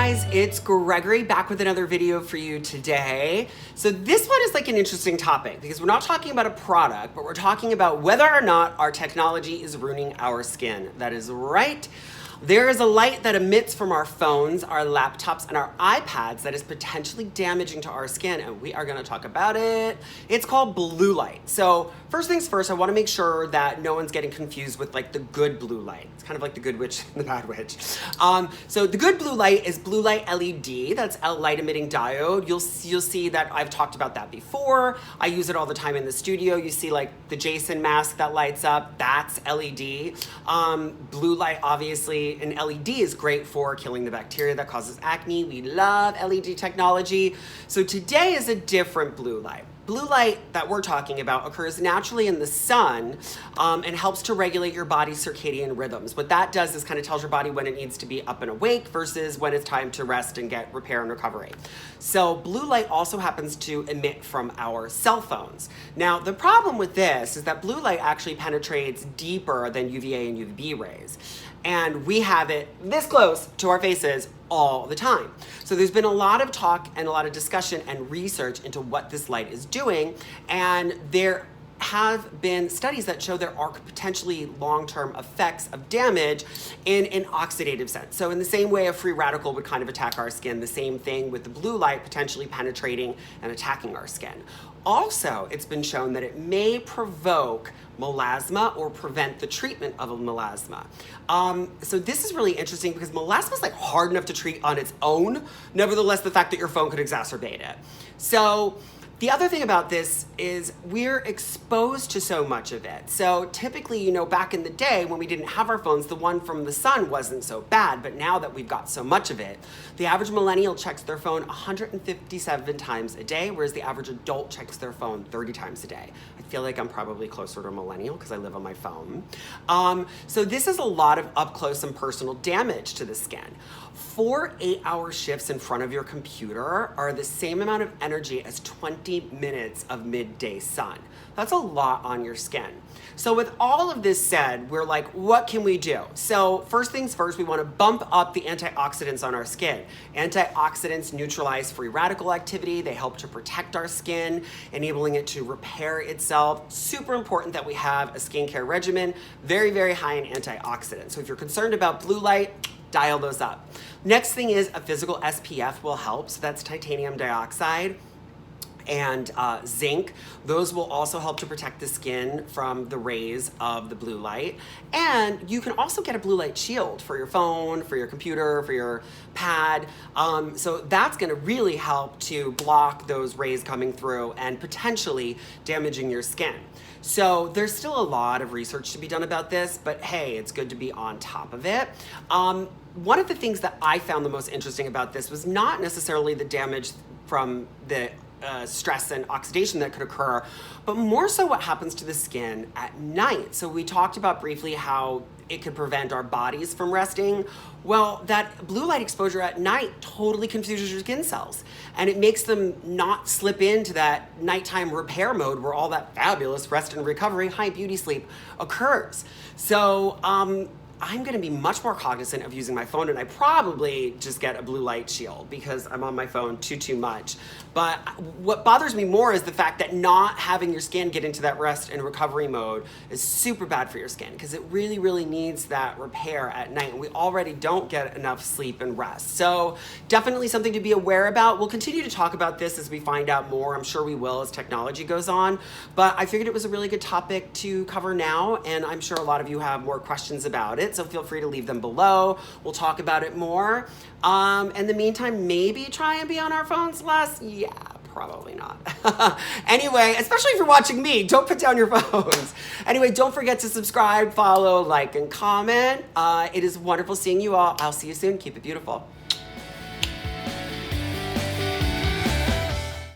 guys, it's Gregory back with another video for you today. So this one is like an interesting topic because we're not talking about a product, but we're talking about whether or not our technology is ruining our skin. That is right. There is a light that emits from our phones, our laptops, and our iPads that is potentially damaging to our skin, and we are going to talk about it. It's called blue light. So first things first, I want to make sure that no one's getting confused with like the good blue light. It's kind of like the good witch and the bad witch. So the good blue light is blue light LED. That's a light emitting diode. You'll see that I've talked about that before. I use it all the time in the studio. You see like the Jason mask that lights up. That's LED. Blue light, obviously. An LED is great for killing the bacteria that causes acne. We love LED technology. So today is a different blue light. Blue light that we're talking about occurs naturally in the sun and helps to regulate your body's circadian rhythms. What that does is kind of tells your body when it needs to be up and awake versus when it's time to rest and get repair and recovery. So blue light also happens to emit from our cell phones. Now, the problem with this is that blue light actually penetrates deeper than UVA and UVB rays. And we have it this close to our faces all the time. So there's been a lot of talk and a lot of discussion and research into what this light is doing. And there have been studies that show there are potentially long-term effects of damage in an oxidative sense. So in the same way a free radical would kind of attack our skin, the same thing with the blue light potentially penetrating and attacking our skin. Also, it's been shown that it may provoke melasma or prevent the treatment of a melasma. So this is really interesting because melasma is like hard enough to treat on its own. Nevertheless, the fact that your phone could exacerbate it. So the other thing about this is we're exposed to so much of it. So typically, you know, back in the day when we didn't have our phones, the one from the sun wasn't so bad. But now that we've got so much of it, the average millennial checks their phone 157 times a day, whereas the average adult checks their phone 30 times a day. I feel like I'm probably closer to a millennial because I live on my phone. So this is a lot of up close and personal damage to the skin. 4 8-hour shifts in front of your computer are the same amount of energy as 20 minutes of midday sun. That's a lot on your skin. So with all of this said, we're like, what can we do? So first things first, we want to bump up the antioxidants on our skin. Antioxidants neutralize free radical activity. They help to protect our skin, enabling it to repair itself. Super important that we have a skincare regimen, very, very high in antioxidants. So if you're concerned about blue light, dial those up. Next thing is a physical SPF will help. So that's titanium dioxide and zinc. Those will also help to protect the skin from the rays of the blue light. And you can also get a blue light shield for your phone, for your computer, for your pad. So that's gonna really help to block those rays coming through and potentially damaging your skin. So there's still a lot of research to be done about this, but hey, it's good to be on top of it. One of the things that I found the most interesting about this was not necessarily the damage from the stress and oxidation that could occur, but more so what happens to the skin at night. So we talked about briefly how it could prevent our bodies from resting. Well, that blue light exposure at night totally confuses your skin cells, and it makes them not slip into that nighttime repair mode where all that fabulous rest and recovery, high beauty sleep occurs. So I'm gonna be much more cognizant of using my phone, and I probably just get a blue light shield because I'm on my phone too much. But what bothers me more is the fact that not having your skin get into that rest and recovery mode is super bad for your skin because it really, really needs that repair at night, and we already don't get enough sleep and rest. So definitely something to be aware about. We'll continue to talk about this as we find out more. I'm sure we will as technology goes on, but I figured it was a really good topic to cover now, and I'm sure a lot of you have more questions about it. So feel free to leave them below. We'll talk about it more. In the meantime, maybe try and be on our phones less. Yeah, probably not. Anyway, especially if you're watching me, don't put down your phones. Anyway, don't forget to subscribe, follow, like, and comment. It is wonderful seeing you all. I'll see you soon. Keep it beautiful.